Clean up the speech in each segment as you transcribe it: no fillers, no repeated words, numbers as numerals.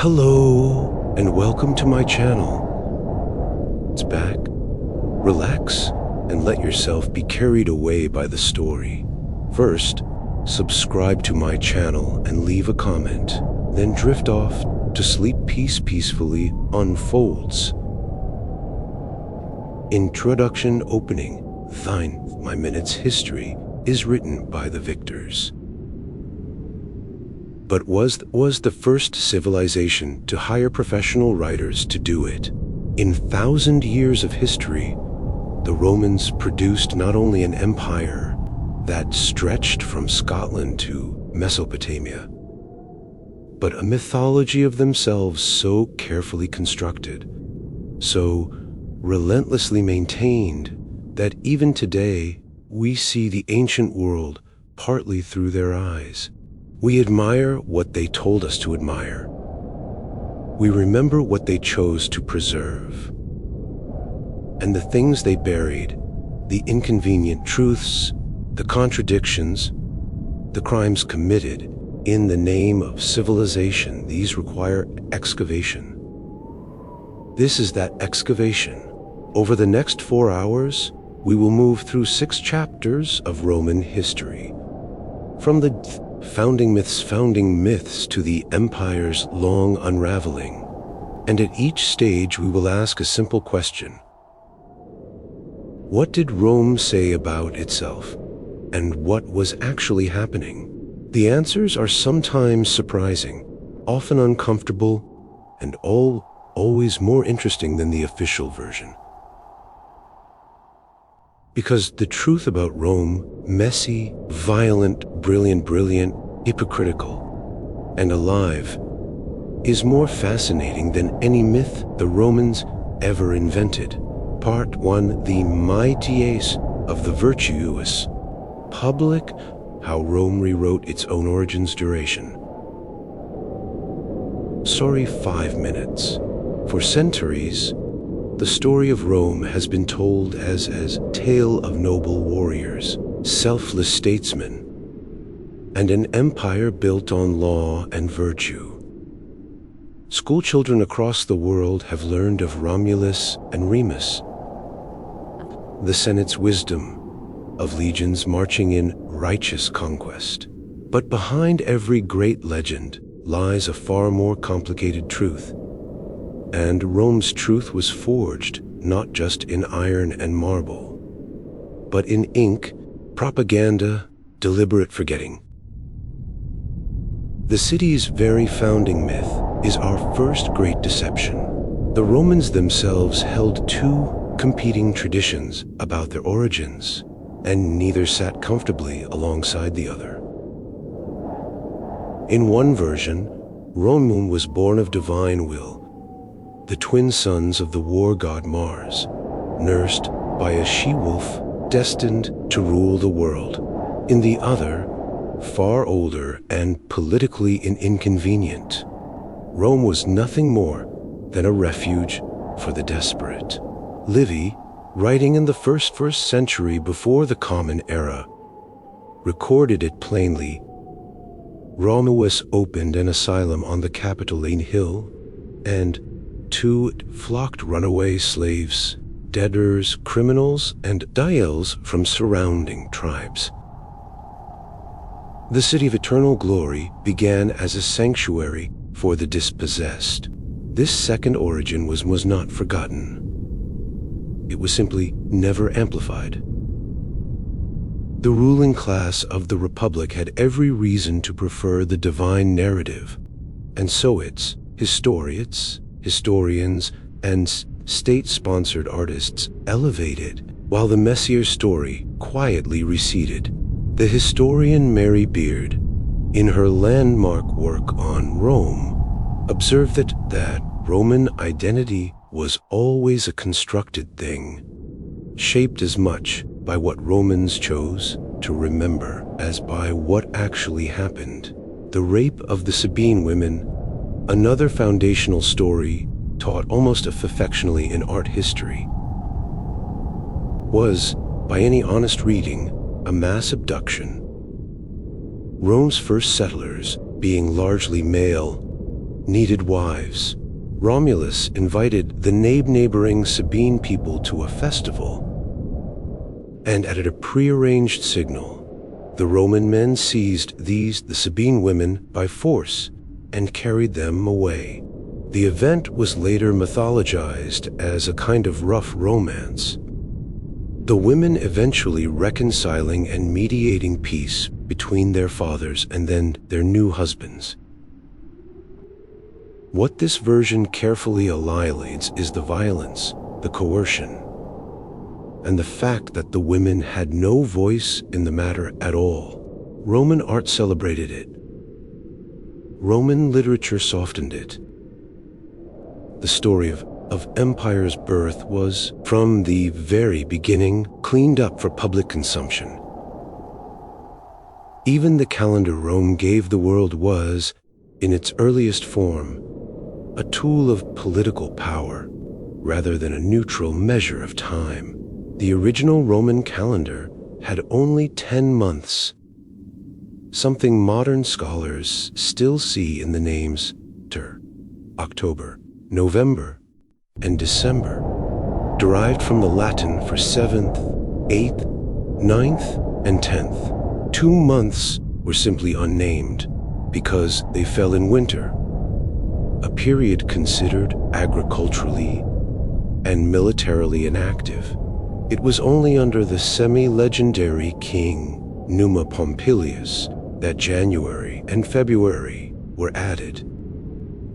Hello, and welcome to my channel. It's back. Relax and let yourself be carried away by the story. First, subscribe to my channel and leave a comment. Then drift off to sleep. Peace peacefully unfolds. Introduction opening. My Minute's history is written by the victors. But was the first civilization to hire professional writers to do it. In 1,000 years of history, the Romans produced not only an empire that stretched from Scotland to Mesopotamia, but a mythology of themselves so carefully constructed, so relentlessly maintained, that even today we see the ancient world partly through their eyes. We admire what they told us to admire. We remember what they chose to preserve. And the things they buried, the inconvenient truths, the contradictions, the crimes committed in the name of civilization, these require excavation. This is that excavation. Over the next 4 hours, we will move through 6 chapters of Roman history. From the founding myths to the empire's long unraveling. And at each stage we will ask a simple question. What did Rome say about itself? And what was actually happening? The answers are sometimes surprising, often uncomfortable, and always more interesting than the official version. Because the truth about Rome, messy, violent, brilliant, hypocritical, and alive, is more fascinating than any myth the Romans ever invented. Part 1, the mightiest of the virtuous. Public, how Rome rewrote its own origins. Duration. Sorry, 5 minutes. For centuries, the story of Rome has been told as tale of noble warriors, selfless statesmen, and an empire built on law and virtue. Schoolchildren across the world have learned of Romulus and Remus, the Senate's wisdom, of legions marching in righteous conquest. But behind every great legend lies a far more complicated truth. And Rome's truth was forged not just in iron and marble, but in ink, propaganda, deliberate forgetting. The city's very founding myth is our first great deception. The Romans themselves held 2 competing traditions about their origins, and neither sat comfortably alongside the other. In one version, Rome was born of divine will, the twin sons of the war god Mars, nursed by a she-wolf destined to rule the world. In the other, far older and politically inconvenient, Rome was nothing more than a refuge for the desperate. Livy, writing in the first century before the Common Era, recorded it plainly. Romulus opened an asylum on the Capitoline Hill, and to it flocked runaway slaves, debtors, criminals, and daels from surrounding tribes. The city of eternal glory began as a sanctuary for the dispossessed. This second origin was not forgotten. It was simply never amplified. The ruling class of the Republic had every reason to prefer the divine narrative, and so its historians, and state-sponsored artists elevated, while the messier story quietly receded. The historian Mary Beard, in her landmark work on Rome, observed that Roman identity was always a constructed thing, shaped as much by what Romans chose to remember as by what actually happened. The rape of the Sabine women, another foundational story taught almost affectionately in art history, was, by any honest reading, a mass abduction. Rome's first settlers, being largely male, needed wives. Romulus invited the neighboring Sabine people to a festival, and at a prearranged signal, the Roman men seized the Sabine women by force and carried them away. The event was later mythologized as a kind of rough romance, the women eventually reconciling and mediating peace between their fathers and then their new husbands. What this version carefully annihilates is the violence, the coercion, and the fact that the women had no voice in the matter at all. Roman art celebrated it. Roman literature softened it. The story of empire's birth was, from the very beginning, cleaned up for public consumption. Even the calendar Rome gave the world was, in its earliest form, a tool of political power, rather than a neutral measure of time. The original Roman calendar had only 10 months, something modern scholars still see in the names October, November, and December, derived from the Latin for 7th, 8th, 9th, and 10th. 2 months were simply unnamed because they fell in winter, a period considered agriculturally and militarily inactive. It was only under the semi-legendary king Numa Pompilius that January and February were added.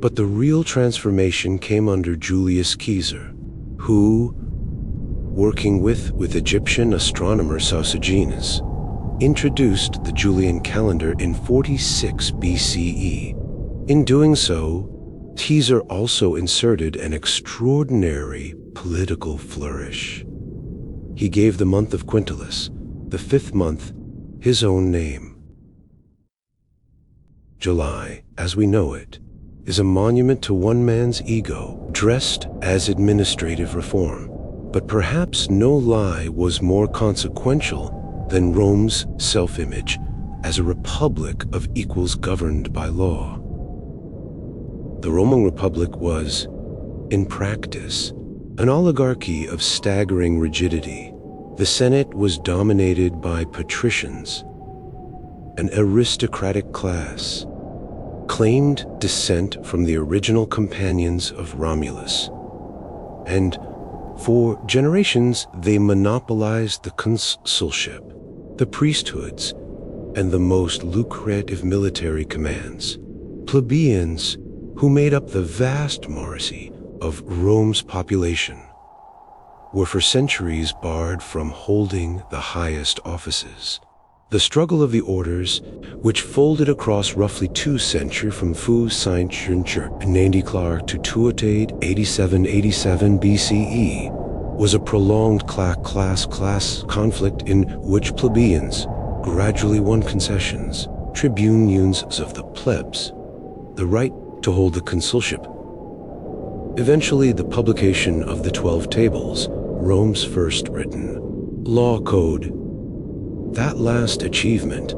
But the real transformation came under Julius Caesar, who, working with Egyptian astronomer Sosigenes, introduced the Julian calendar in 46 BCE. In doing so, Caesar also inserted an extraordinary political flourish. He gave the month of Quintilis, the 5th month, his own name. July, as we know it, is a monument to one man's ego, dressed as administrative reform. But perhaps no lie was more consequential than Rome's self-image as a republic of equals governed by law. The Roman Republic was, in practice, an oligarchy of staggering rigidity. The Senate was dominated by patricians, an aristocratic class, claimed descent from the original companions of Romulus, and for generations they monopolized the consulship, the priesthoods, and the most lucrative military commands. Plebeians, who made up the vast majority of Rome's population, were for centuries barred from holding the highest offices. The struggle of the orders, which folded across roughly 2 centuries from Fu Saint-Jean and Nandy Clark to Tuatade 87 BCE, was a prolonged class conflict in which plebeians gradually won concessions, tribune unions of the plebs, the right to hold the consulship. Eventually, the publication of the 12 Tables, Rome's first written law code. That last achievement,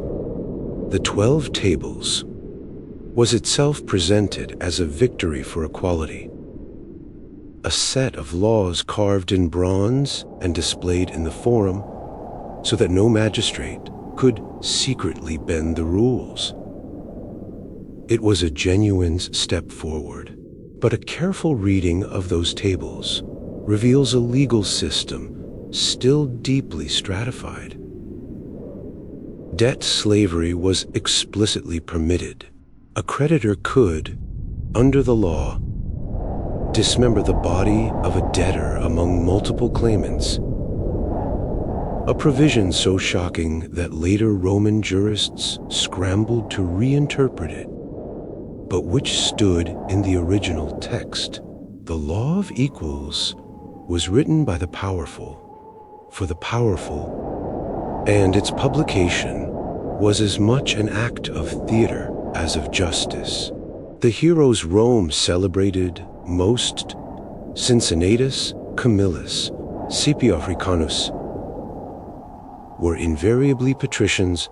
the 12 Tables, was itself presented as a victory for equality. A set of laws carved in bronze and displayed in the forum so that no magistrate could secretly bend the rules. It was a genuine step forward, but a careful reading of those tables reveals a legal system still deeply stratified. Debt slavery was explicitly permitted. A creditor could, under the law, dismember the body of a debtor among multiple claimants, a provision so shocking that later Roman jurists scrambled to reinterpret it, but which stood in the original text. The law of equals was written by the powerful, for the powerful, and its publication was as much an act of theater as of justice. The heroes Rome celebrated most, Cincinnatus, Camillus, Scipio Africanus, were invariably patricians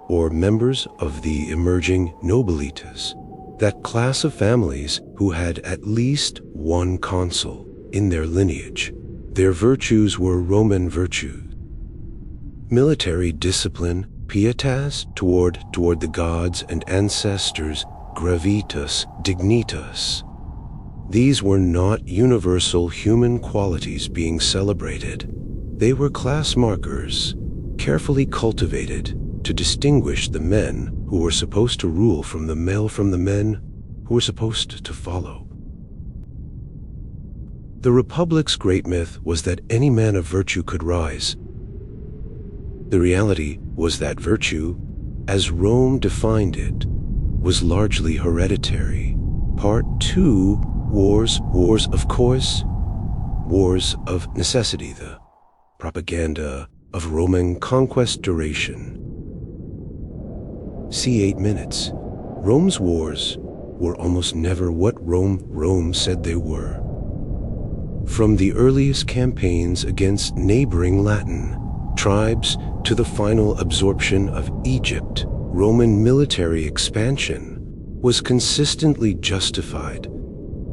or members of the emerging nobilitas. that class of families who had at least one consul in their lineage. Their virtues were Roman virtues. Military discipline, pietas toward the gods and ancestors, gravitas, dignitas. These were not universal human qualities being celebrated. They were class markers, carefully cultivated to distinguish the men who were supposed to rule from the men who were supposed to follow. The Republic's great myth was that any man of virtue could rise. The reality was that virtue, as Rome defined it, was largely hereditary. Part 2, wars of course, wars of necessity, the propaganda of Roman conquest duration. See 8 minutes. Rome's wars were almost never what Rome said they were. From the earliest campaigns against neighboring Latin tribes to the final absorption of Egypt, Roman military expansion was consistently justified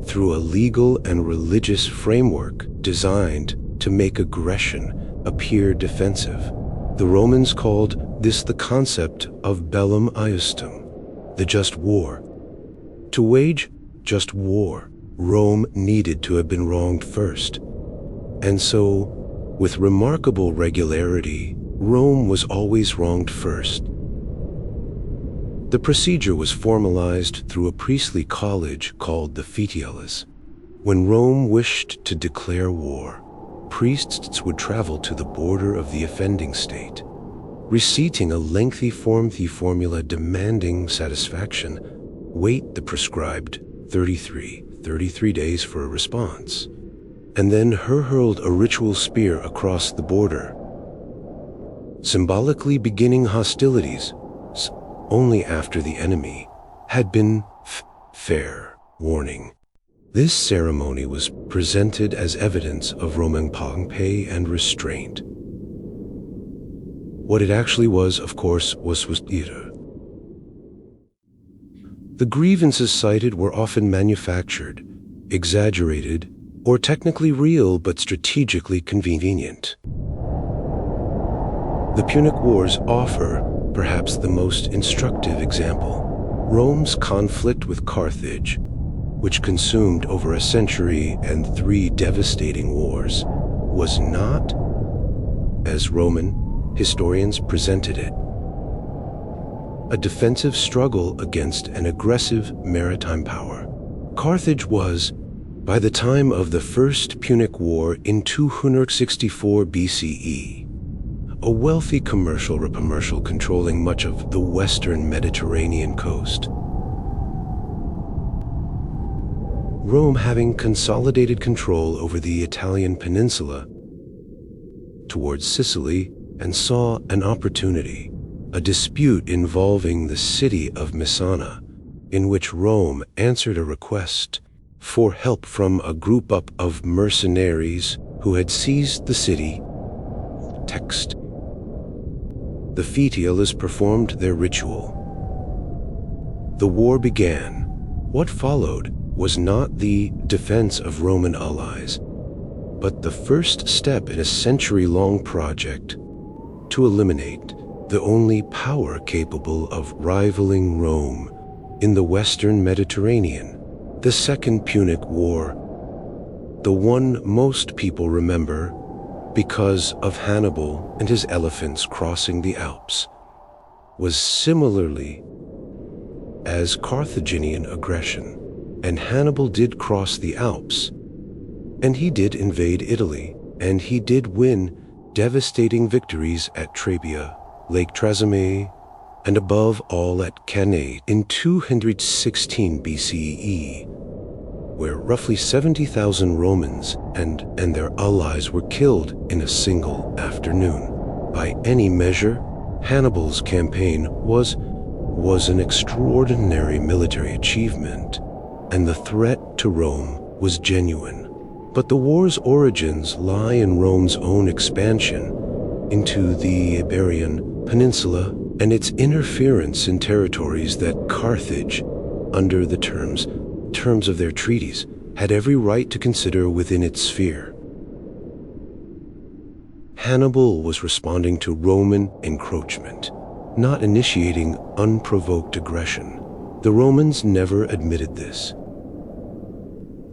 through a legal and religious framework designed to make aggression appear defensive. The Romans called this the concept of bellum iustum, the just war. To wage just war, Rome needed to have been wronged first. And so, with remarkable regularity, Rome was always wronged first. The procedure was formalized through a priestly college called the Fetiales. When Rome wished to declare war, priests would travel to the border of the offending state, reciting a lengthy formula demanding satisfaction, wait the prescribed 33 days for a response, and then hurled a ritual spear across the border, symbolically beginning hostilities only after the enemy had been fair warning. This ceremony was presented as evidence of Roman pomp and restraint. What it actually was, of course, was theater. The grievances cited were often manufactured, exaggerated, or technically real but strategically convenient. The Punic Wars offer perhaps the most instructive example. Rome's conflict with Carthage, which consumed over a century and 3 devastating wars, was not, as Roman historians presented it, a defensive struggle against an aggressive maritime power. Carthage was, by the time of the First Punic War in 264 BCE, a wealthy commercial controlling much of the western Mediterranean coast. Rome having consolidated control over the Italian peninsula towards Sicily and saw an opportunity, a dispute involving the city of Messana, in which Rome answered a request for help from a group of mercenaries who had seized the city. Text. The Fetiales performed their ritual. The war began. What followed was not the defense of Roman allies, but the first step in a century-long project to eliminate the only power capable of rivaling Rome in the Western Mediterranean, the Second Punic War, the one most people remember because of Hannibal and his elephants crossing the Alps, was similarly as Carthaginian aggression. And Hannibal did cross the Alps, and he did invade Italy, and he did win devastating victories at Trebia, Lake Trasimene, and above all at Cannae in 216 BCE, where roughly 70,000 Romans and their allies were killed in a single afternoon. By any measure, Hannibal's campaign was an extraordinary military achievement, and the threat to Rome was genuine. But the war's origins lie in Rome's own expansion into the Iberian Peninsula and its interference in territories that Carthage under the terms of their treaties, had every right to consider within its sphere. Hannibal was responding to Roman encroachment, not initiating unprovoked aggression. The Romans never admitted this.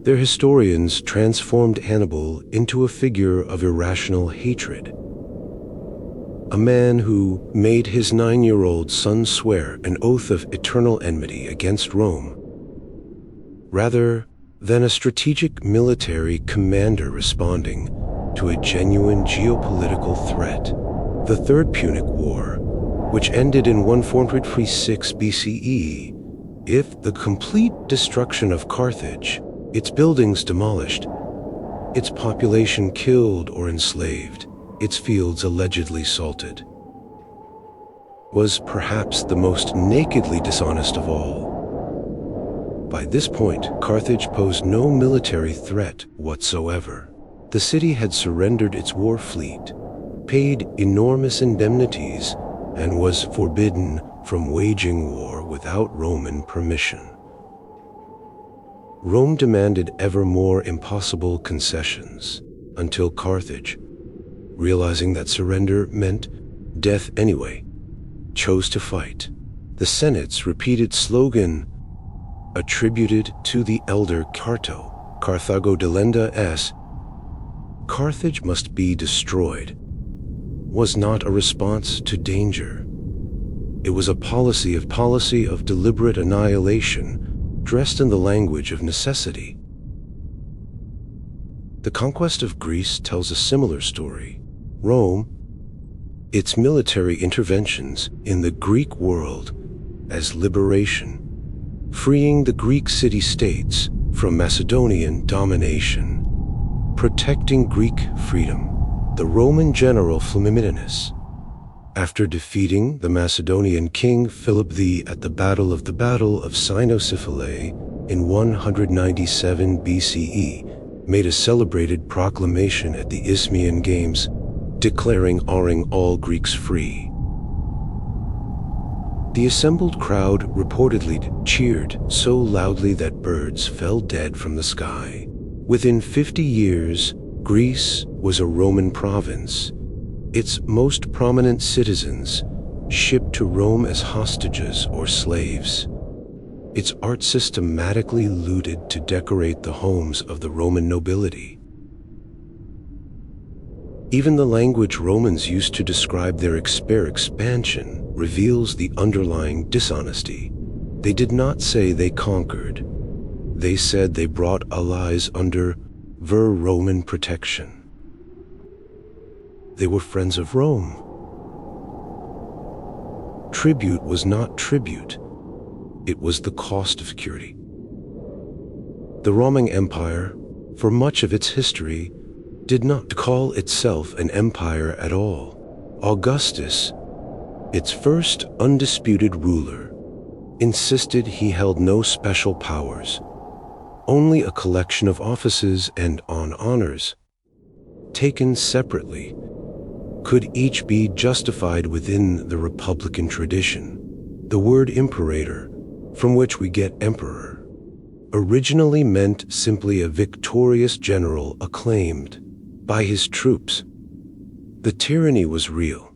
Their historians transformed Hannibal into a figure of irrational hatred, a man who made his 9-year-old son swear an oath of eternal enmity against Rome, rather than a strategic military commander responding to a genuine geopolitical threat. The Third Punic War, which ended in 146 BCE, if the complete destruction of Carthage, its buildings demolished, its population killed or enslaved, its fields allegedly salted, was perhaps the most nakedly dishonest of all. By this point, Carthage posed no military threat whatsoever. The city had surrendered its war fleet, paid enormous indemnities, and was forbidden from waging war without Roman permission. Rome demanded ever more impossible concessions until Carthage, realizing that surrender meant death anyway, chose to fight. The Senate's repeated slogan, attributed to the elder Carto, Carthago delenda es, Carthage must be destroyed, was not a response to danger. It was a policy of deliberate annihilation, dressed in the language of necessity. The conquest of Greece tells a similar story. Rome, its military interventions in the Greek world as liberation, freeing the Greek city-states from Macedonian domination, protecting Greek freedom. The Roman general Flamininus, after defeating the Macedonian king Philip V at the Battle of Cynosiphylae in 197 BCE, made a celebrated proclamation at the Isthmian Games, declaring all Greeks free. The assembled crowd reportedly cheered so loudly that birds fell dead from the sky. Within 50 years, Greece was a Roman province, its most prominent citizens shipped to Rome as hostages or slaves, its art systematically looted to decorate the homes of the Roman nobility. Even the language Romans used to describe their expansion reveals the underlying dishonesty. They did not say they conquered. They said they brought allies under Roman protection. They were friends of Rome. Tribute was not tribute. It was the cost of security. The Roman Empire, for much of its history, did not call itself an empire at all. Augustus, its first undisputed ruler, insisted he held no special powers, only a collection of offices and honors, taken separately, could each be justified within the republican tradition. The word imperator, from which we get emperor, originally meant simply a victorious general acclaimed by his troops. The tyranny was real.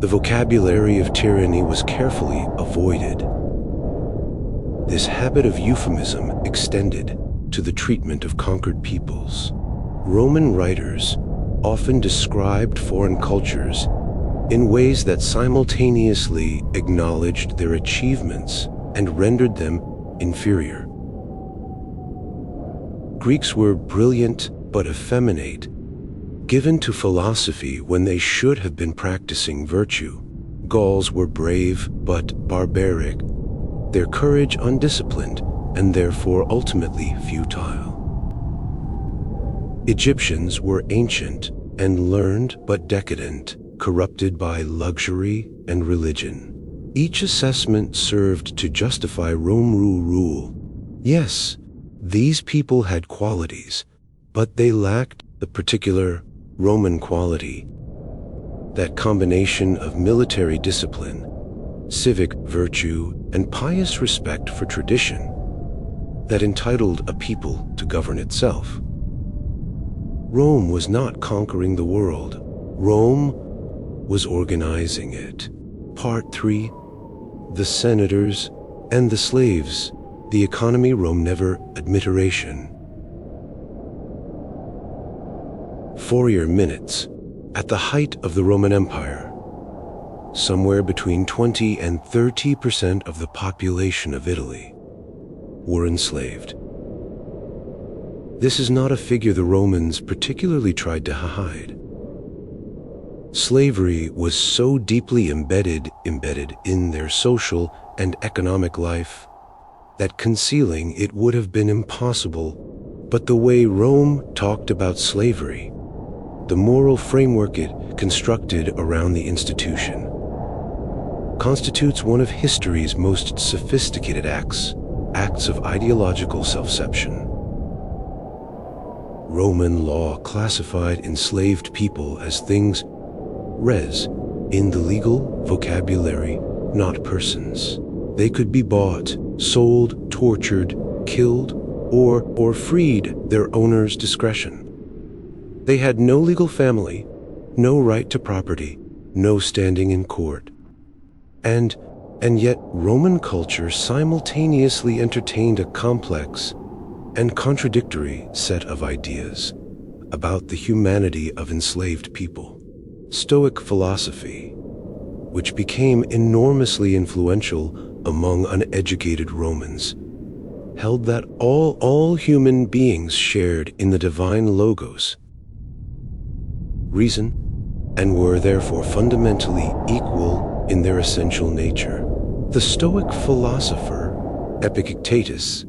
The vocabulary of tyranny was carefully avoided. This habit of euphemism extended to the treatment of conquered peoples. Roman writers often described foreign cultures in ways that simultaneously acknowledged their achievements and rendered them inferior. Greeks were brilliant but effeminate, given to philosophy when they should have been practicing virtue. Gauls were brave but barbaric, their courage undisciplined and therefore ultimately futile. Egyptians were ancient and learned but decadent, corrupted by luxury and religion. Each assessment served to justify Rome rule. Yes, these people had qualities, but they lacked the particular Roman quality, that combination of military discipline civic virtue, and pious respect for tradition that entitled a people to govern itself. Rome was not conquering the world. Rome was organizing it. Part 3. The senators and the slaves. The economy Rome never admiteration. Fourier minutes. At the height of the Roman Empire, somewhere between 20 and 30% of the population of Italy were enslaved. This is not a figure the Romans particularly tried to hide. Slavery was so deeply embedded in their social and economic life that concealing it would have been impossible. But the way Rome talked about slavery, the moral framework it constructed around the institution, constitutes one of history's most sophisticated acts of ideological self-deception. Roman law classified enslaved people as things res in the legal vocabulary, not persons. They could be bought, sold, tortured, killed, or freed, their owner's discretion. They had no legal family, no right to property, no standing in court. And yet Roman culture simultaneously entertained a complex and contradictory set of ideas about the humanity of enslaved people. Stoic philosophy, which became enormously influential among uneducated Romans, held that all human beings shared in the divine logos, reason, and were therefore fundamentally equal in their essential nature. The Stoic philosopher Epictetus,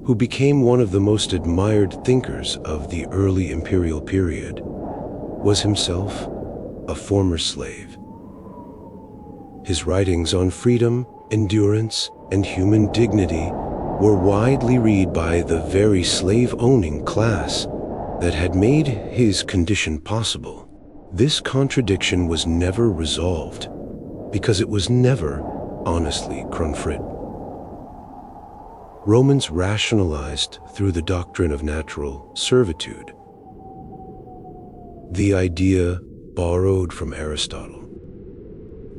who became one of the most admired thinkers of the early imperial period, was himself a former slave. His writings on freedom, endurance, and human dignity were widely read by the very slave-owning class that had made his condition possible. This contradiction was never resolved because it was never honestly confronted. Romans rationalized through the doctrine of natural servitude, the idea borrowed from Aristotle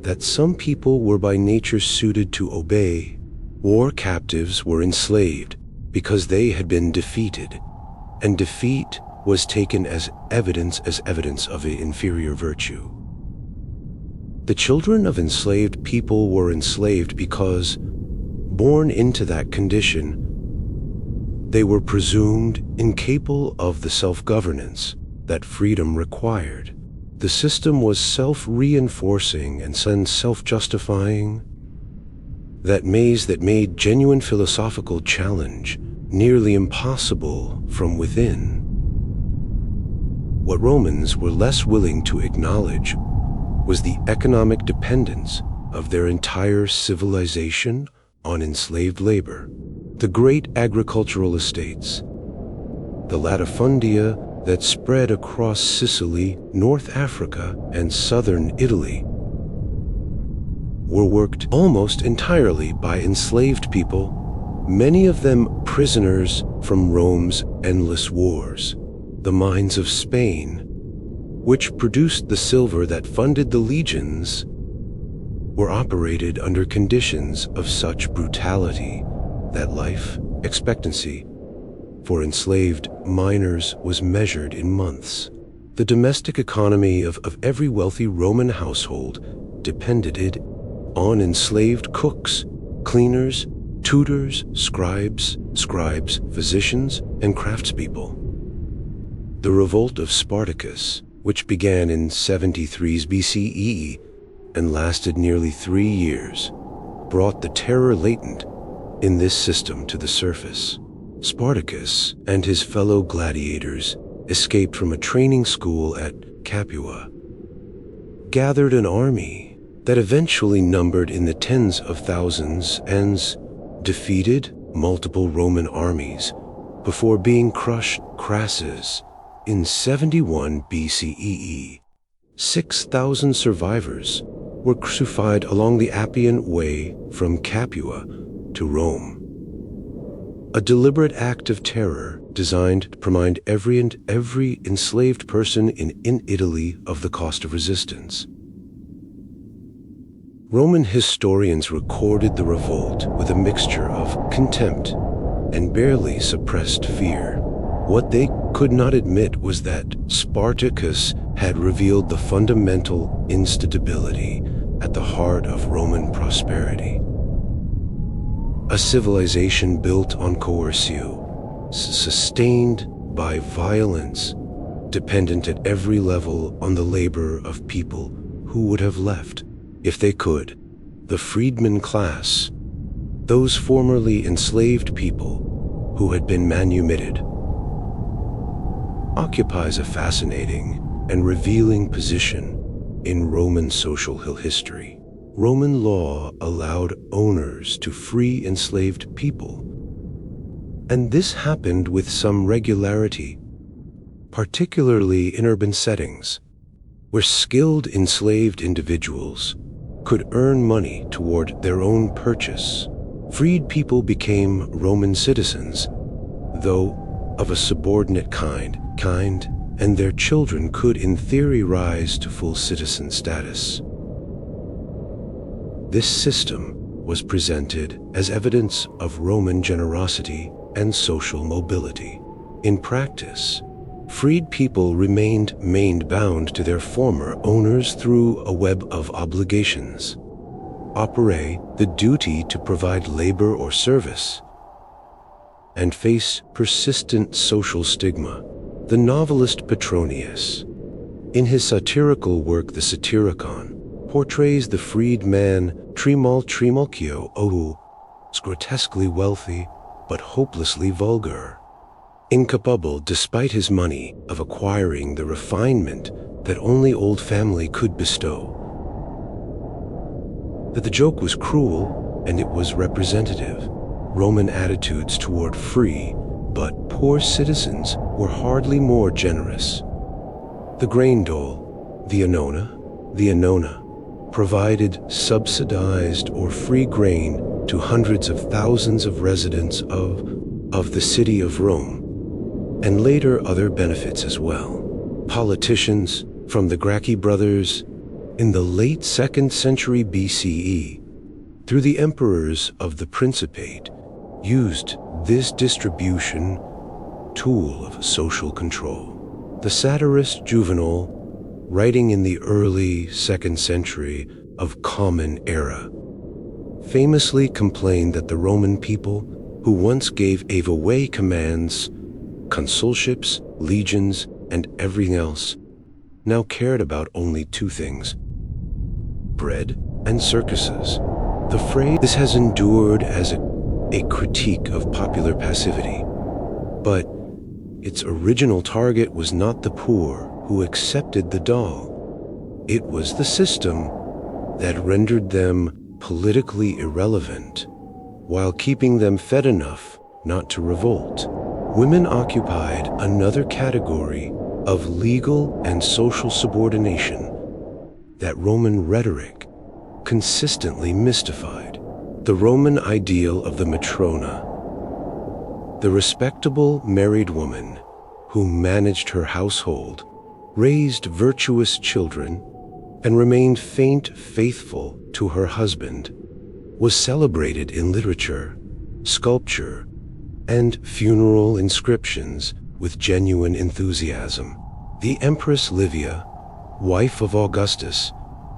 that some people were by nature suited to obey. War captives were enslaved because they had been defeated, and defeat was taken as evidence of an inferior virtue. The children of enslaved people were enslaved because, born into that condition, they were presumed incapable of the self-governance that freedom required. The system was self-reinforcing and self-justifying, that made genuine philosophical challenge nearly impossible from within. What Romans were less willing to acknowledge was the economic dependence of their entire civilization on enslaved labor. The great agricultural estates, the latifundia that spread across Sicily, North Africa, and southern Italy, were worked almost entirely by enslaved people, many of them prisoners from Rome's endless wars. The mines of Spain, which produced the silver that funded the legions, were operated under conditions of such brutality that life expectancy for enslaved miners was measured in months. The domestic economy of every wealthy Roman household depended on enslaved cooks, cleaners, tutors, scribes, physicians, and craftspeople. The revolt of Spartacus, which began in 73 BCE and lasted nearly 3 years, brought the terror latent in this system to the surface. Spartacus and his fellow gladiators escaped from a training school at Capua, gathered an army that eventually numbered in the tens of thousands, and defeated multiple Roman armies before being crushed. Crassus in 71 BCE. 6,000 survivors were crucified along the Appian Way from Capua to Rome. A deliberate act of terror designed to remind every enslaved person in Italy of the cost of resistance. Roman historians recorded the revolt with a mixture of contempt and barely suppressed fear. What they could not admit was that Spartacus had revealed the fundamental instability at the heart of Roman prosperity. A civilization built on coercion, sustained by violence, dependent at every level on the labor of people who would have left, if they could, the freedman class, those formerly enslaved people who had been manumitted, occupies a fascinating and revealing position in Roman social history. Roman law allowed owners to free enslaved people, and this happened with some regularity, particularly in urban settings, where skilled enslaved individuals could earn money toward their own purchase. Freed people became Roman citizens, though of a subordinate kind, and their children could in theory rise to full citizen status. This system was presented as evidence of Roman generosity and social mobility. In practice, freed people remained bound to their former owners through a web of obligations. Opere, the duty to provide labor or service, and face persistent social stigma. The novelist Petronius, in his satirical work The Satyricon, portrays the freed man Trimalchio who is grotesquely wealthy but hopelessly vulgar, incapable, despite his money, of acquiring the refinement that only old family could bestow. That the joke was cruel and it was representative. Roman attitudes toward free but poor citizens were hardly more generous. The grain dole, the annona, provided subsidized or free grain to hundreds of thousands of residents of the city of Rome, and later other benefits as well. Politicians, from the Gracchi brothers in the late 2nd century BCE, through the emperors of the Principate, used this distribution tool of social control. The satirist Juvenal, writing in the early 2nd century of Common Era, famously complained that the Roman people, who once gave away commands, consulships, legions, and everything else, now cared about only two things: bread and circuses. The phrase this has endured as a critique of popular passivity, but its original target was not the poor who accepted the dole. It was the system that rendered them politically irrelevant, while keeping them fed enough not to revolt. Women occupied another category of legal and social subordination that Roman rhetoric consistently mystified. The Roman ideal of the matrona, the respectable married woman who managed her household, raised virtuous children, and remained faithful to her husband, was celebrated in literature, sculpture, and funeral inscriptions with genuine enthusiasm. The Empress Livia, wife of Augustus,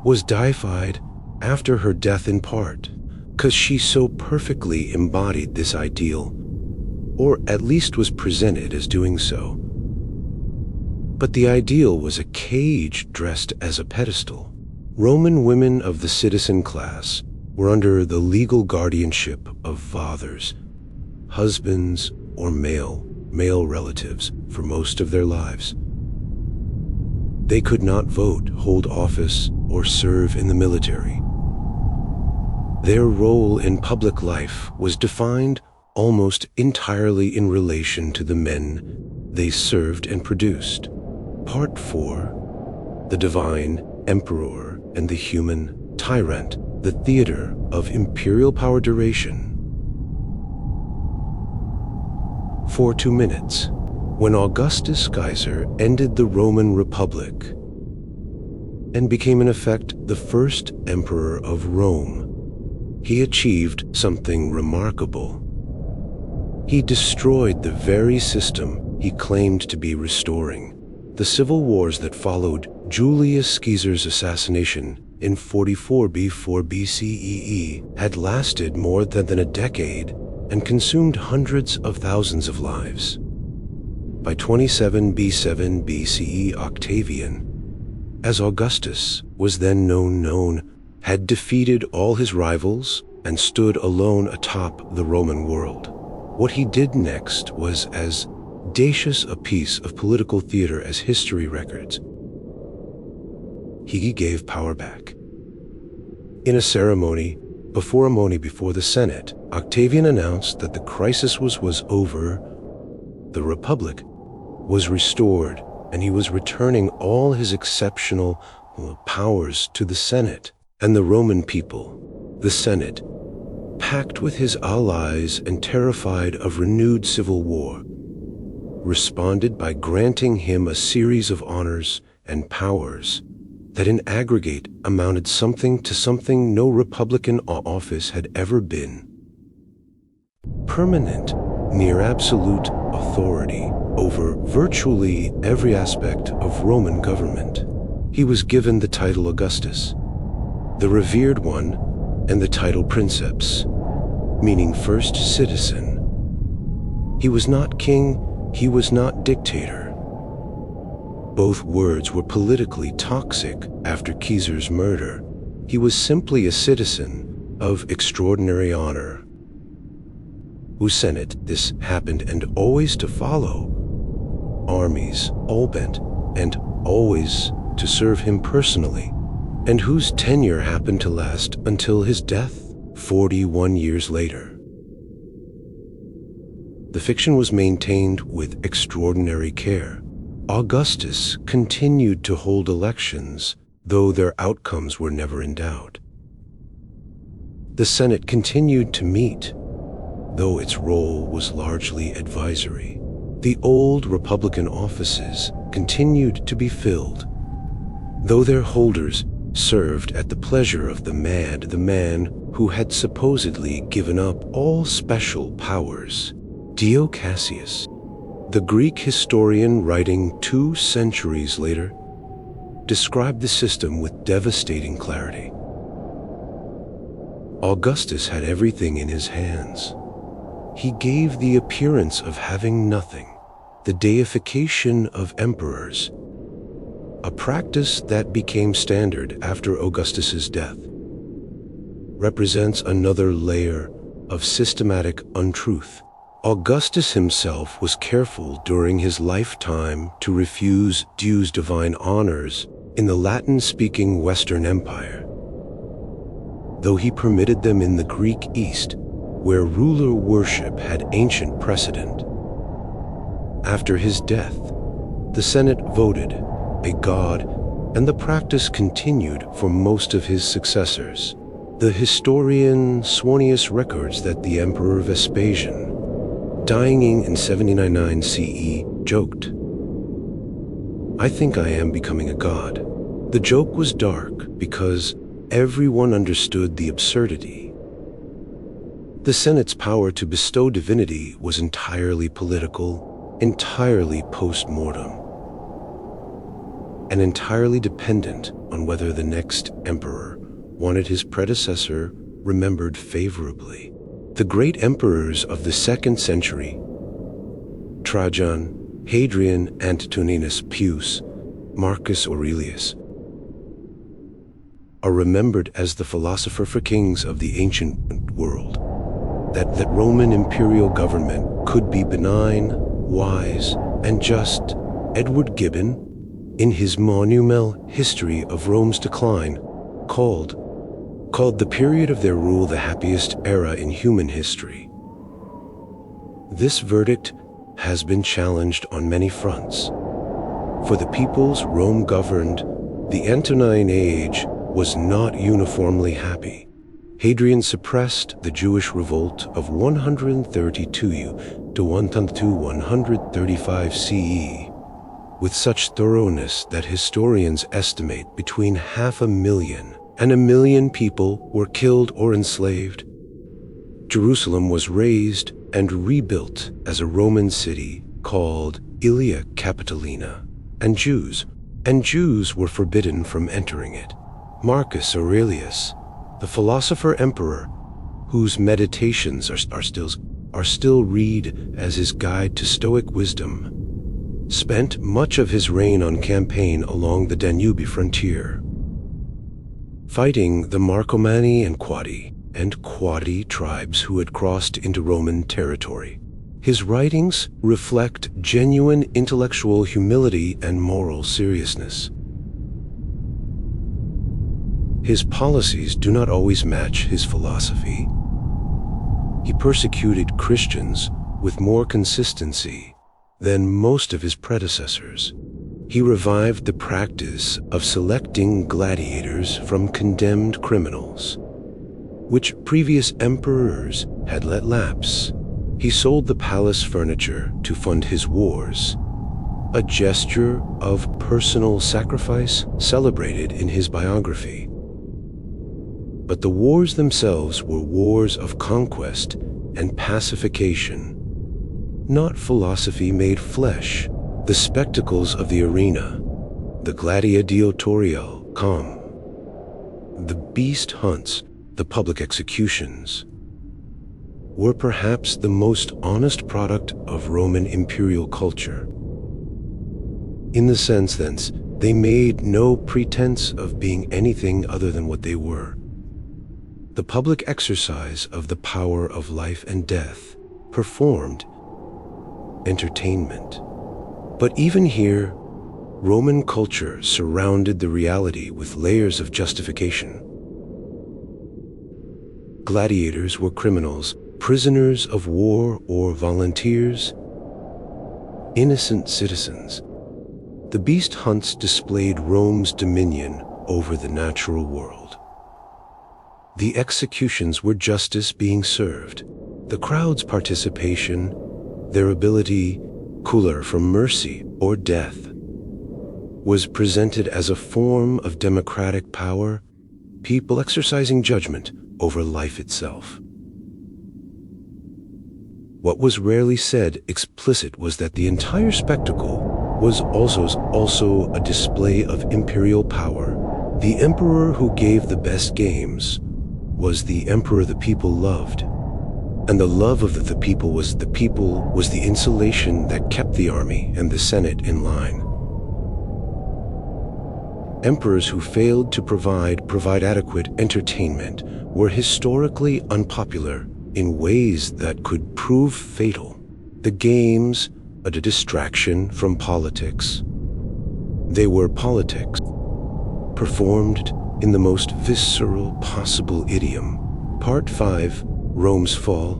was deified after her death in part because she so perfectly embodied this ideal, or at least was presented as doing so. But the ideal was a cage dressed as a pedestal. Roman women of the citizen class were under the legal guardianship of fathers, husbands, or male relatives for most of their lives. They could not vote, hold office, or serve in the military. Their role in public life was defined almost entirely in relation to the men they served and produced. Part 4. The Divine Emperor and the Human tyrant, the theater of imperial power duration. For 2 minutes, when Augustus Caesar ended the Roman Republic and became in effect the first emperor of Rome, he achieved something remarkable. He destroyed the very system he claimed to be restoring. The civil wars that followed Julius Caesar's assassination in 44 before BCE had lasted more than a decade and consumed hundreds of thousands of lives. By 27 B7 BCE, Octavian, as Augustus was then known, had defeated all his rivals and stood alone atop the Roman world. What he did next was as audacious a piece of political theater as history records. He gave power back. In a ceremony before the Senate, Octavian announced that the crisis was over, the Republic was restored, and he was returning all his exceptional powers to the Senate and the Roman people. The Senate, packed with his allies and terrified of renewed civil war, responded by granting him a series of honors and powers that in aggregate amounted to something no Republican office had ever been. Permanent, near absolute authority over virtually every aspect of Roman government. He was given the title Augustus, the revered one, and the title Princeps, meaning first citizen. He was not king, he was not dictator. Both words were politically toxic after Caesar's murder. He was simply a citizen of extraordinary honor, whose Senate this happened and always to follow, armies all bent and always to serve him personally, and whose tenure happened to last until his death 41 years later. The fiction was maintained with extraordinary care. Augustus continued to hold elections, though their outcomes were never in doubt. The Senate continued to meet, though its role was largely advisory. The old Republican offices continued to be filled, though their holders served at the pleasure of the man who had supposedly given up all special powers, Dio Cassius. The Greek historian, writing 2 centuries later, described the system with devastating clarity. Augustus had everything in his hands. He gave the appearance of having nothing, the deification of emperors, a practice that became standard after Augustus's death, represents another layer of systematic untruth. Augustus himself was careful during his lifetime to refuse dues divine honors in the Latin-speaking Western Empire, though he permitted them in the Greek East, where ruler worship had ancient precedent. After his death, the Senate voted a god, and the practice continued for most of his successors. The historian Suetonius records that the Emperor Vespasian, dying in 79 CE, joked, "I think I am becoming a god." The joke was dark because everyone understood the absurdity. The Senate's power to bestow divinity was entirely political, entirely post-mortem, and entirely dependent on whether the next emperor wanted his predecessor remembered favorably. The great emperors of the 2nd century, Trajan, Hadrian, Antoninus Pius, Marcus Aurelius, are remembered as the philosopher for kings of the ancient world. That Roman imperial government could be benign, wise, and just. Edward Gibbon, in his monumental History of Rome's Decline, called the period of their rule the happiest era in human history. This verdict has been challenged on many fronts. For the peoples Rome governed, the Antonine Age was not uniformly happy. Hadrian suppressed the Jewish revolt of 132 to 135 CE with such thoroughness that historians estimate between 500,000 and 1 million people were killed or enslaved. Jerusalem was razed and rebuilt as a Roman city called Aelia Capitolina, and Jews were forbidden from entering it. Marcus Aurelius, the philosopher emperor, whose meditations are still read as his guide to Stoic wisdom, spent much of his reign on campaign along the Danube frontier, fighting the Marcomanni and Quadi tribes who had crossed into Roman territory. His writings reflect genuine intellectual humility and moral seriousness. His policies do not always match his philosophy. He persecuted Christians with more consistency than most of his predecessors. He revived the practice of selecting gladiators from condemned criminals, which previous emperors had let lapse. He sold the palace furniture to fund his wars, a gesture of personal sacrifice celebrated in his biography. But the wars themselves were wars of conquest and pacification, not philosophy made flesh. The spectacles of the arena, the gladiatorial, the beast hunts, the public executions, were perhaps the most honest product of Roman imperial culture. In the sense, thence, they made no pretense of being anything other than what they were: the public exercise of the power of life and death, performed entertainment. But even here, Roman culture surrounded the reality with layers of justification. Gladiators were criminals, prisoners of war or volunteers, innocent citizens. The beast hunts displayed Rome's dominion over the natural world. The executions were justice being served. The crowd's participation, their ability, cooler from mercy or death, was presented as a form of democratic power, people exercising judgment over life itself. What was rarely said explicit was that the entire spectacle was also a display of imperial power. The emperor who gave the best games was the emperor the people loved. And the love of the people was the insulation that kept the army and the Senate in line. Emperors who failed to provide adequate entertainment were historically unpopular in ways that could prove fatal. The games, a distraction from politics. They were politics, performed in the most visceral possible idiom. Part 5. Rome's fall,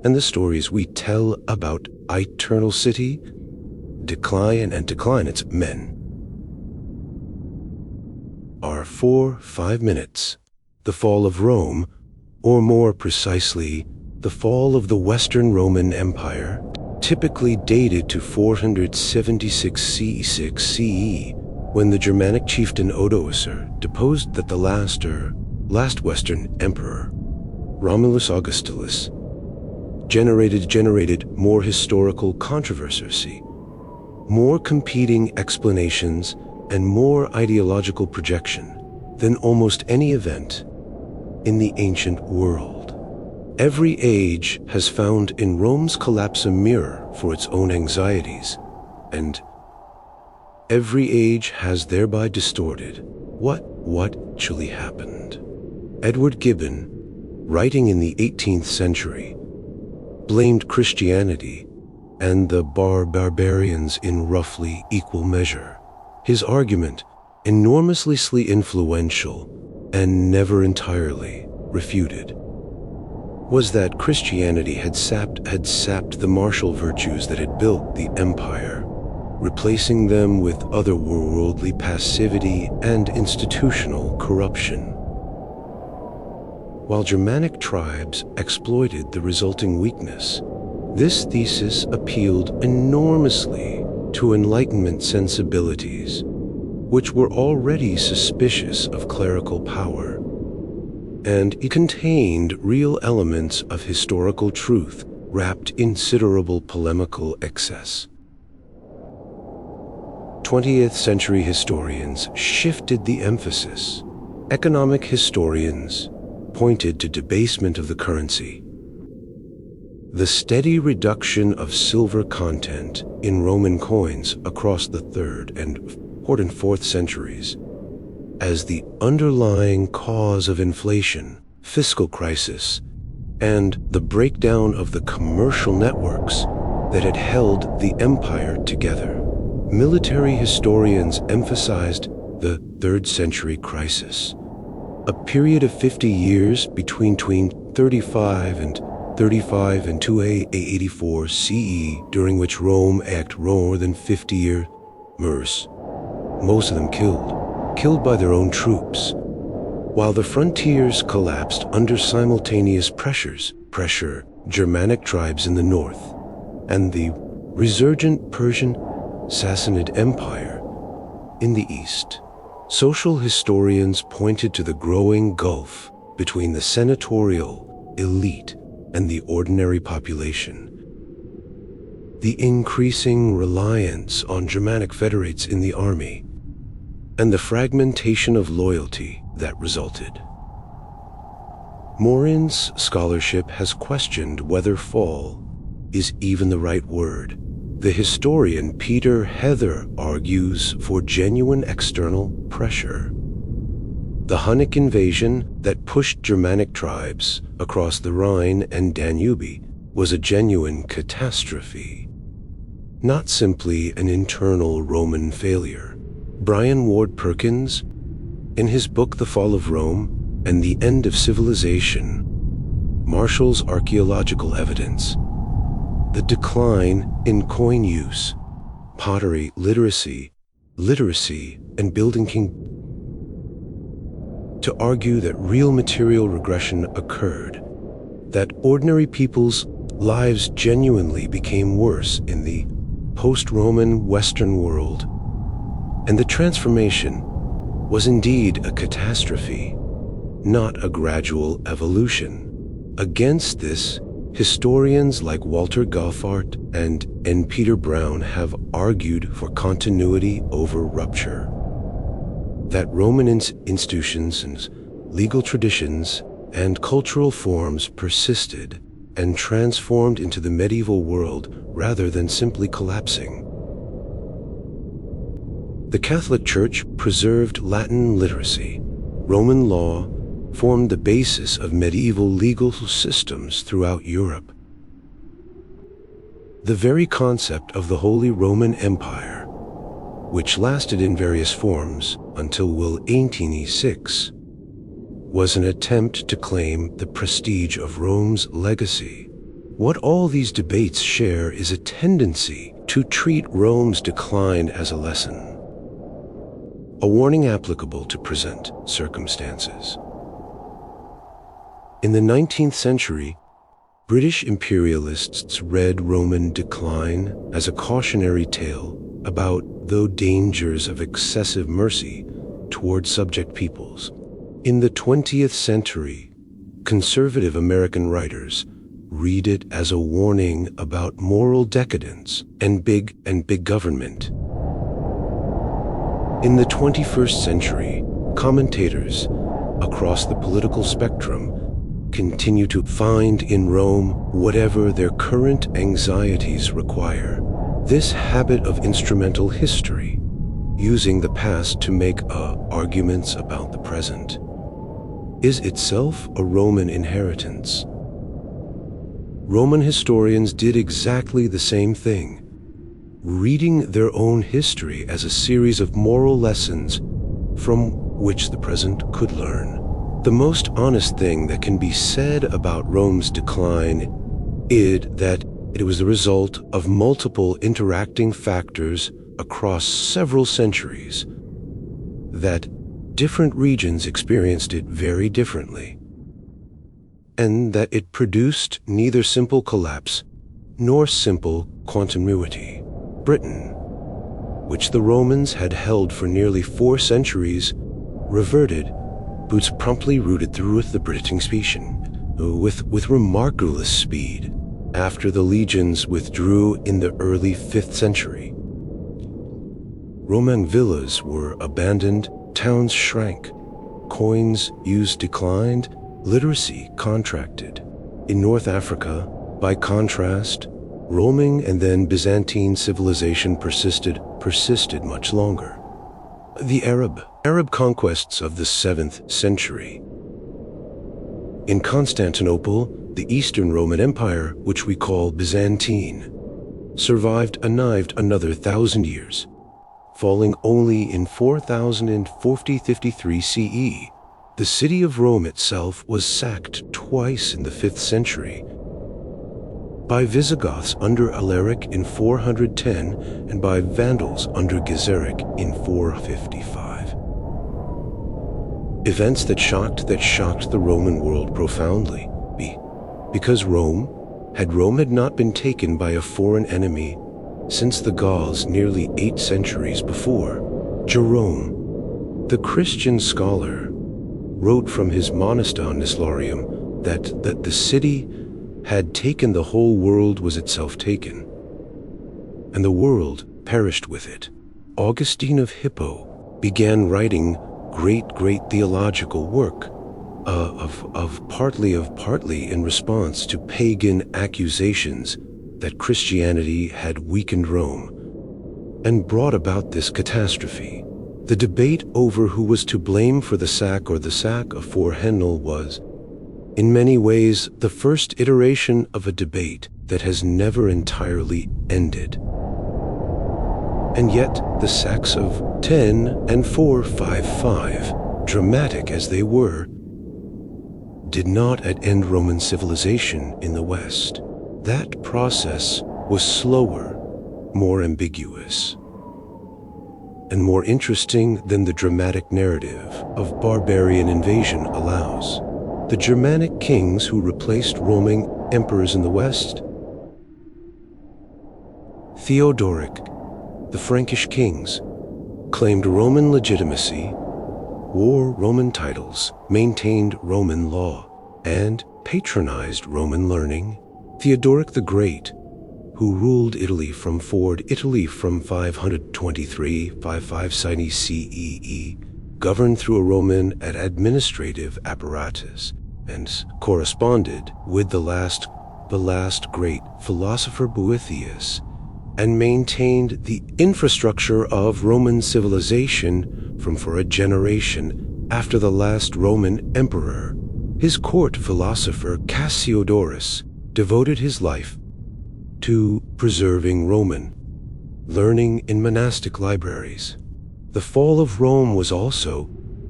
and the stories we tell about eternal city, decline its men, are 4-5 minutes. The fall of Rome, or more precisely, the fall of the Western Roman Empire, typically dated to 476 CE, when the Germanic chieftain Odoacer deposed that the last Western emperor, Romulus Augustulus, generated more historical controversy, more competing explanations, and more ideological projection than almost any event in the ancient world. Every age has found in Rome's collapse a mirror for its own anxieties, and every age has thereby distorted what actually happened. Edward Gibbon, writing in the 18th century, blamed Christianity and the barbarians in roughly equal measure. His argument, enormously influential and never entirely refuted, was that Christianity had sapped the martial virtues that had built the empire. replacing them with otherworldly passivity and institutional corruption. While Germanic tribes exploited the resulting weakness, this thesis appealed enormously to Enlightenment sensibilities, which were already suspicious of clerical power, and it contained real elements of historical truth wrapped in considerable polemical excess. 20th century historians shifted the emphasis. Economic historians pointed to debasement of the currency, the steady reduction of silver content in Roman coins across the 3rd and 4th centuries as the underlying cause of inflation, fiscal crisis, and the breakdown of the commercial networks that had held the empire together. Military historians emphasized the 3rd century crisis, a period of 50 years between 35 and 284 CE, during which Rome acted more than 50 years, most of them killed by their own troops, while the frontiers collapsed under simultaneous pressure, Germanic tribes in the north, and the resurgent Persian Sassanid Empire in the east. Social historians pointed to the growing gulf between the senatorial elite and the ordinary population, the increasing reliance on Germanic federates in the army, and the fragmentation of loyalty that resulted. Morin's scholarship has questioned whether fall is even the right word. The historian Peter Heather argues for genuine external pressure. The Hunnic invasion that pushed Germanic tribes across the Rhine and Danube was a genuine catastrophe, not simply an internal Roman failure. Brian Ward Perkins, in his book The Fall of Rome and the End of Civilization, marshals archaeological evidence, the decline in coin use, pottery literacy, and building to argue that real material regression occurred, that ordinary people's lives genuinely became worse in the post-Roman Western world, and the transformation was indeed a catastrophe, not a gradual evolution. Against this, historians like Walter Goffart and N. Peter Brown have argued for continuity over rupture, that Roman institutions and legal traditions and cultural forms persisted and transformed into the medieval world rather than simply collapsing. The Catholic Church preserved Latin literacy. Roman law formed the basis of medieval legal systems throughout Europe. The very concept of the Holy Roman Empire, which lasted in various forms until 1886, was an attempt to claim the prestige of Rome's legacy. What all these debates share is a tendency to treat Rome's decline as a lesson, a warning applicable to present circumstances. In the 19th century, British imperialists read Roman decline as a cautionary tale about the dangers of excessive mercy toward subject peoples. In the 20th century, conservative American writers read it as a warning about moral decadence and big government. In the 21st century, commentators across the political spectrum continue to find in Rome whatever their current anxieties require. This habit of instrumental history, using the past to make arguments about the present, is itself a Roman inheritance. Roman historians did exactly the same thing, reading their own history as a series of moral lessons from which the present could learn. The most honest thing that can be said about Rome's decline is that it was the result of multiple interacting factors across several centuries, that different regions experienced it very differently, and that it produced neither simple collapse nor simple continuity. Britain, which the Romans had held for nearly 4 centuries, reverted, boots promptly rooted through the British with remarkable speed after the legions withdrew in the early 5th century. Roman villas were abandoned, towns shrank, coins used declined, literacy contracted. In North Africa, by contrast, Roman and then Byzantine civilization persisted much longer. The Arab conquests of the 7th century. In Constantinople, the Eastern Roman Empire, which we call Byzantine, survived another 1,000 years, falling only in 4053 CE. The city of Rome itself was sacked twice in the 5th century, by Visigoths under Alaric in 410 and by Vandals under Gizeric in 455. Events that shocked the Roman world profoundly, because Rome had not been taken by a foreign enemy since the Gauls nearly 8 centuries before. Jerome, the Christian scholar, wrote from his Monostan Nislarium that the city had taken the whole world was itself taken, and the world perished with it. Augustine of Hippo began writing great theological work partly in response to pagan accusations that Christianity had weakened Rome and brought about this catastrophe. The debate over who was to blame for the sack of Forhenel was, in many ways, the first iteration of a debate that has never entirely ended. And yet, the sacks of 10 and 455, dramatic as they were, did not end Roman civilization in the West. That process was slower, more ambiguous, and more interesting than the dramatic narrative of barbarian invasion allows. The Germanic kings who replaced Roman emperors in the West, Theodoric, the Frankish kings, claimed Roman legitimacy, wore Roman titles, maintained Roman law, and patronized Roman learning. Theodoric the Great, who ruled Italy from 523-55 CE, governed through a Roman administrative apparatus, and corresponded with the last great philosopher Boethius, and maintained the infrastructure of Roman civilization for a generation after the last Roman emperor. His court philosopher Cassiodorus devoted his life to preserving Roman learning in monastic libraries. The fall of Rome was also,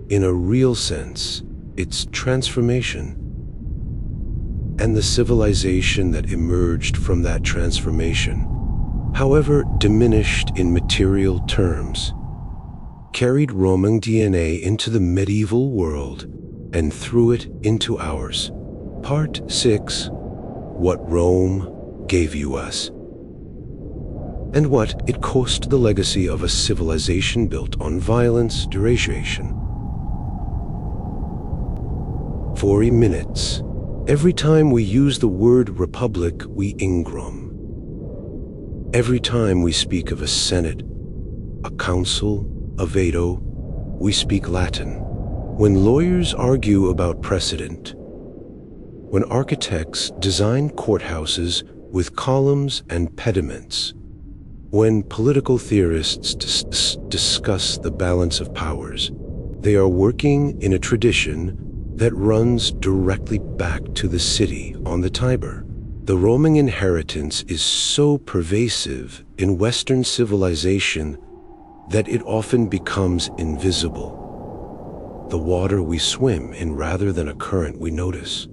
in a real sense, its transformation, and the civilization that emerged from that transformation, however diminished in material terms, carried Roman DNA into the medieval world and threw it into ours. Part 6: What Rome gave you us, and what it cost the legacy of a civilization built on violence, duration. 40 minutes. Every time we use the word republic, we ingrum. Every time we speak of a senate, a council, a veto, we speak Latin. When lawyers argue about precedent, when architects design courthouses with columns and pediments, when political theorists discuss the balance of powers, they are working in a tradition that runs directly back to the city on the Tiber. The Roman inheritance is so pervasive in Western civilization that it often becomes invisible. The water we swim in rather than a current we notice.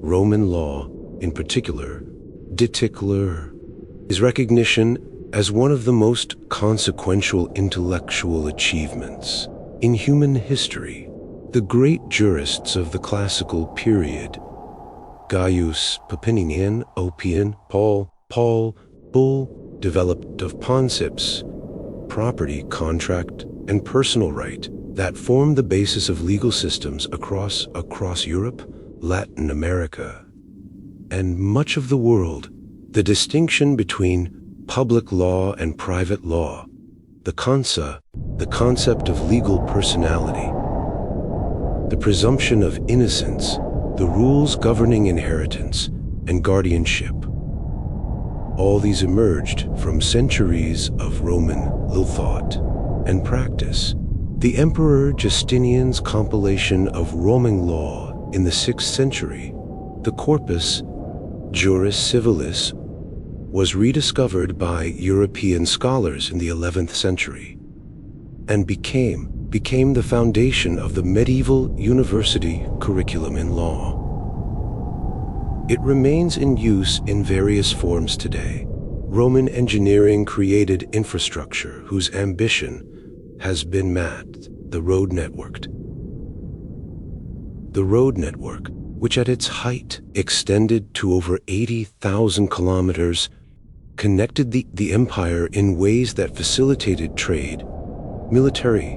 Roman law, in particular, is recognition as one of the most consequential intellectual achievements in human history. The great jurists of the classical period, Gaius Papinian, Oppian, Paul, Bull, developed of concepts, property, contract, and personal right that formed the basis of legal systems across Europe, Latin America, and much of the world. The distinction between public law and private law, the concept of legal personality, the presumption of innocence, the rules governing inheritance and guardianship. All these emerged from centuries of Roman thought and practice. The Emperor Justinian's compilation of Roman law in the 6th century, the Corpus Juris Civilis, was rediscovered by European scholars in the 11th century and became the foundation of the medieval university curriculum in law. It remains in use in various forms today. Roman engineering created infrastructure whose ambition has been mapped, the road network. The road network, which at its height extended to over 80,000 kilometers, connected the empire in ways that facilitated trade, military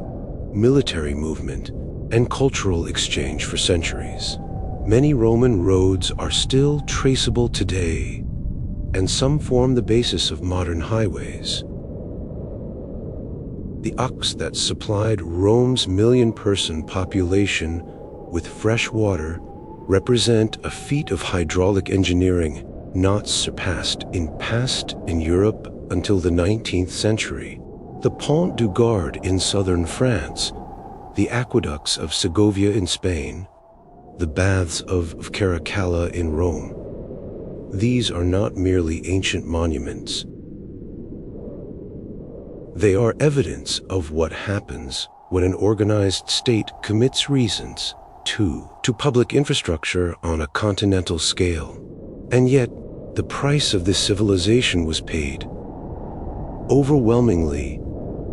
movement, and cultural exchange for centuries. Many Roman roads are still traceable today, and some form the basis of modern highways. The aqueducts that supplied Rome's million-person population with fresh water represent a feat of hydraulic engineering not surpassed in Europe until the 19th century. The Pont du Gard in southern France, the aqueducts of Segovia in Spain, the baths of Caracalla in Rome. These are not merely ancient monuments. They are evidence of what happens when an organized state commits reasons to public infrastructure on a continental scale. And yet, the price of this civilization was paid overwhelmingly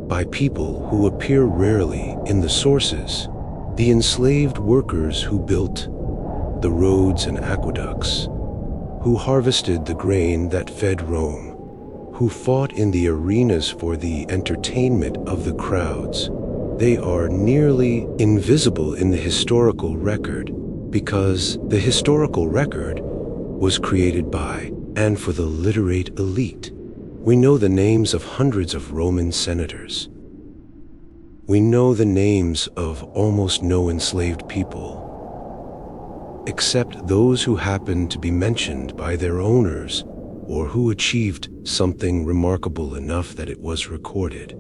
by people who appear rarely in the sources, the enslaved workers who built the roads and aqueducts, who harvested the grain that fed Rome, who fought in the arenas for the entertainment of the crowds. They are nearly invisible in the historical record because the historical record was created by and for the literate elite. We know the names of hundreds of Roman senators. We know the names of almost no enslaved people, except those who happened to be mentioned by their owners or who achieved something remarkable enough that it was recorded.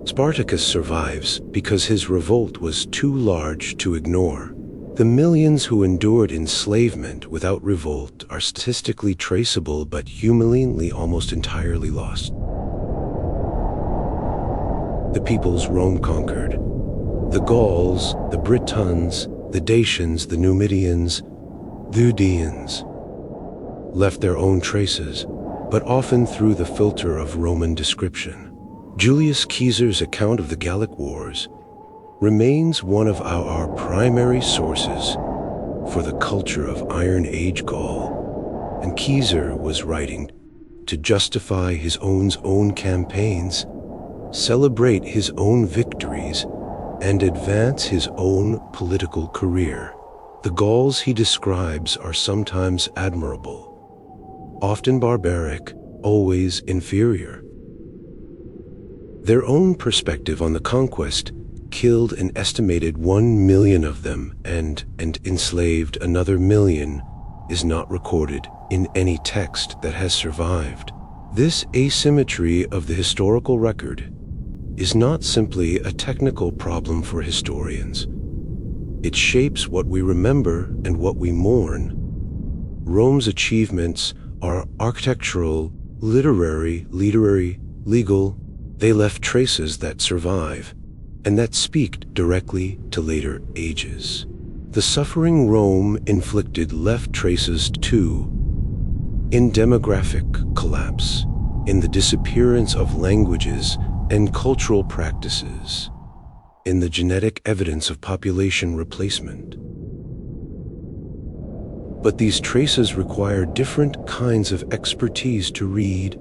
Spartacus survives because his revolt was too large to ignore. The millions who endured enslavement without revolt are statistically traceable but humiliatingly almost entirely lost. The peoples Rome conquered, the Gauls, the Britons, the Dacians, the Numidians, the Udaeans, left their own traces, but often through the filter of Roman description. Julius Caesar's account of the Gallic Wars remains one of our primary sources for the culture of Iron Age Gaul, and Caesar was writing to justify his own campaigns, celebrate his own victories, and advance his own political career. The Gauls he describes are sometimes admirable, often barbaric, always inferior. Their own perspective on the conquest killed an estimated 1 million of them and enslaved another million is not recorded in any text that has survived. This asymmetry of the historical record is not simply a technical problem for historians. It shapes what we remember and what we mourn. Rome's achievements are architectural, literary, legal. They left traces that survive and that speak directly to later ages. The suffering Rome inflicted left traces too. in demographic collapse, in the disappearance of languages and cultural practices, in the genetic evidence of population replacement. But these traces require different kinds of expertise to read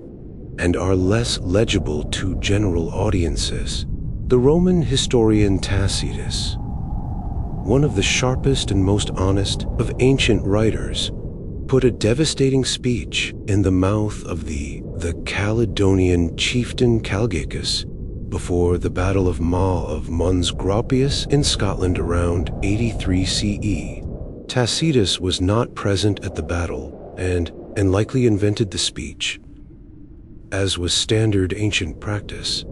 and are less legible to general audiences. The Roman historian Tacitus, one of the sharpest and most honest of ancient writers, put a devastating speech in the mouth of the Caledonian chieftain Calgacus before the Battle of Mons Gropius in Scotland around 83 CE. Tacitus was not present at the battle and likely invented the speech, as was standard ancient practice.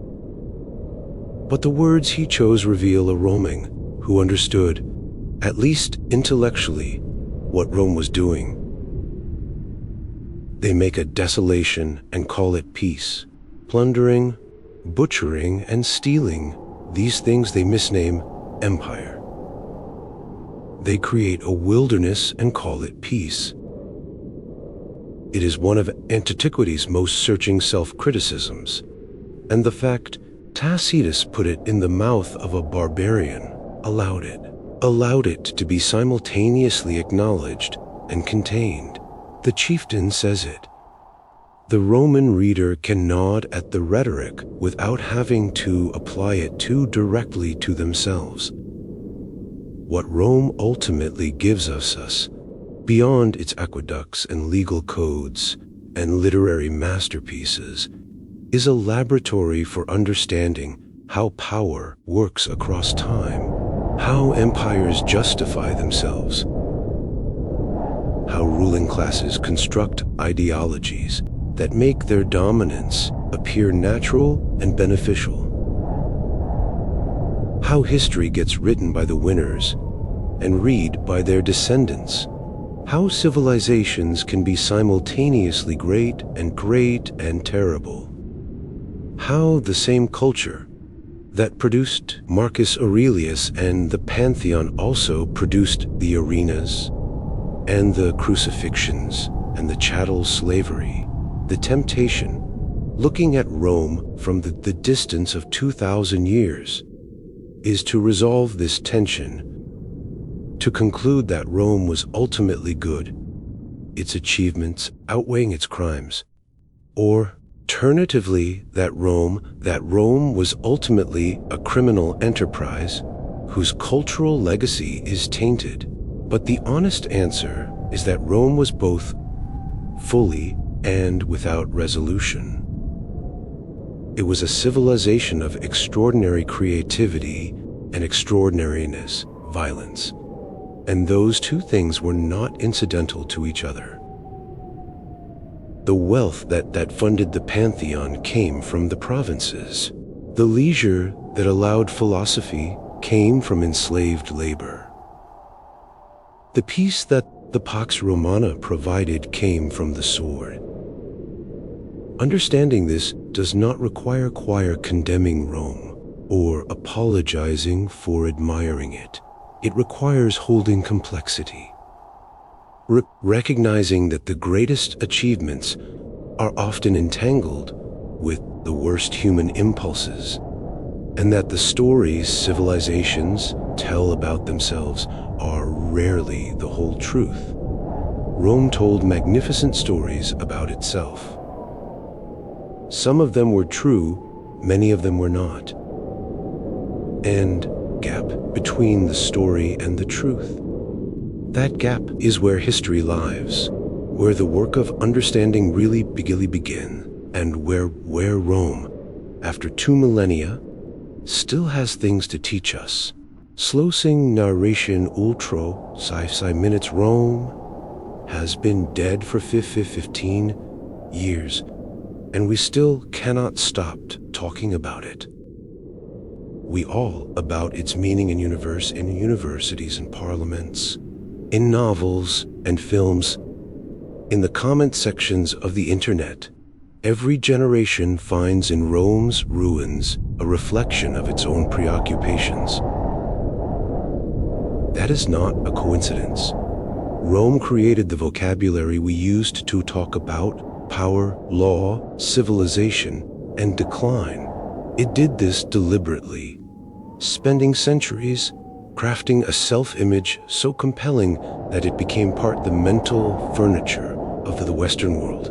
But the words he chose reveal a Roman who understood, at least intellectually, what Rome was doing. They make a desolation and call it peace, plundering, butchering, and stealing, these things they misname empire. They create a wilderness and call it peace. It is one of antiquity's most searching self-criticisms, and the fact Tacitus put it in the mouth of a barbarian allowed it to be simultaneously acknowledged and contained. The chieftain says it. The Roman reader can nod at the rhetoric without having to apply it too directly to themselves. What Rome ultimately gives us, beyond its aqueducts and legal codes and literary masterpieces, is a laboratory for understanding how power works across time, how empires justify themselves, how ruling classes construct ideologies that make their dominance appear natural and beneficial, how history gets written by the winners and read by their descendants, how civilizations can be simultaneously great and terrible, how the same culture that produced Marcus Aurelius and the Pantheon also produced the arenas and the crucifixions and the chattel slavery, the temptation, looking at Rome from the distance of 2,000 years, is to resolve this tension, to conclude that Rome was ultimately good, its achievements outweighing its crimes, or alternatively that Rome was ultimately a criminal enterprise whose cultural legacy is tainted. But the honest answer is that Rome was both fully and without resolution. It was a civilization of extraordinary creativity and extraordinariness, violence, and those two things were not incidental to each other. The wealth that funded the Pantheon came from the provinces. The leisure that allowed philosophy came from enslaved labor. The peace that the Pax Romana provided came from the sword. Understanding this does not require condemning Rome or apologizing for admiring it. It requires holding complexity, recognizing that the greatest achievements are often entangled with the worst human impulses, and that the stories civilizations tell about themselves are rarely the whole truth. Rome told magnificent stories about itself. Some of them were true, many of them were not. And gap between the story and the truth. That gap is where history lies, where the work of understanding really begins, and where Rome, after 2 millennia, still has things to teach us. Slow sing narration ultra, sci minutes. Rome has been dead for 15 years, and we still cannot stop talking about it. We all about its meaning in universities and parliaments, in novels and films, in the comment sections of the internet. Every generation finds in Rome's ruins a reflection of its own preoccupations. That is not a coincidence. Rome created the vocabulary we used to talk about power, law, civilization, and decline. It did this deliberately, spending centuries crafting a self-image so compelling that it became part of the mental furniture of the Western world.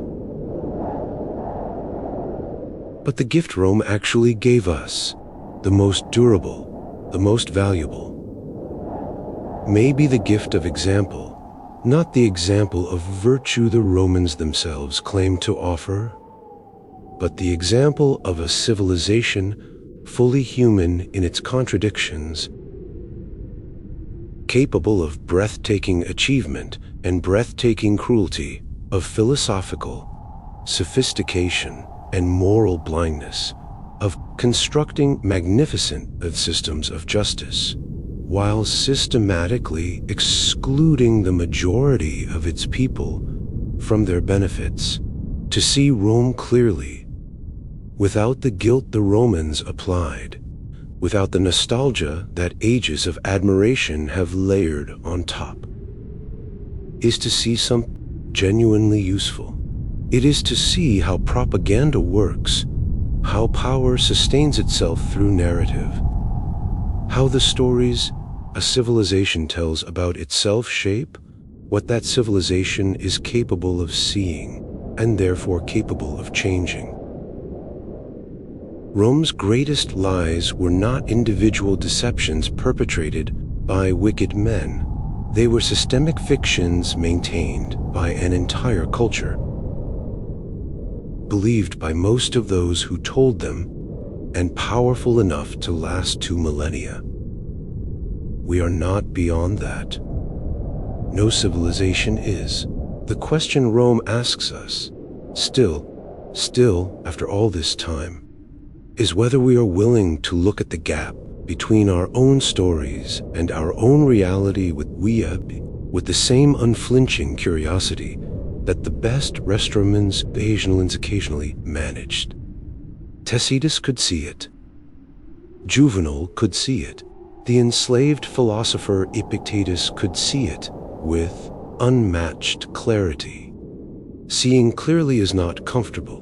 But the gift Rome actually gave us, the most durable, the most valuable, may be the gift of example, not the example of virtue the Romans themselves claimed to offer, but the example of a civilization fully human in its contradictions, capable of breathtaking achievement and breathtaking cruelty, of philosophical sophistication and moral blindness, of constructing magnificent systems of justice, while systematically excluding the majority of its people from their benefits, to see Rome clearly, without the guilt the Romans applied, without the nostalgia that ages of admiration have layered on top, is to see something genuinely useful. It is to see how propaganda works, how power sustains itself through narrative, how the stories a civilization tells about itself shape what that civilization is capable of seeing, and therefore capable of changing. Rome's greatest lies were not individual deceptions perpetrated by wicked men. They were systemic fictions maintained by an entire culture, believed by most of those who told them, and powerful enough to last 2 millennia. We are not beyond that. No civilization is. The question Rome asks us, still, after all this time, is whether we are willing to look at the gap between our own stories and our own reality with the same unflinching curiosity that the best restaurants occasionally managed. Tacitus could see it. Juvenal could see it. The enslaved philosopher Epictetus could see it with unmatched clarity. Seeing clearly is not comfortable,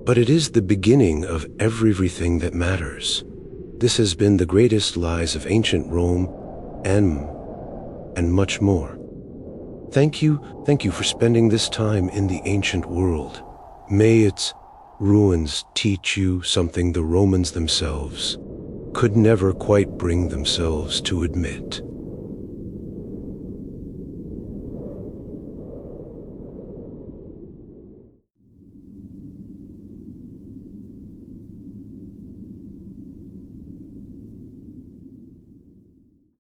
but it is the beginning of everything that matters. This has been the greatest lies of ancient Rome and much more. Thank you for spending this time in the ancient world. May its ruins teach you something the Romans themselves could never quite bring themselves to admit.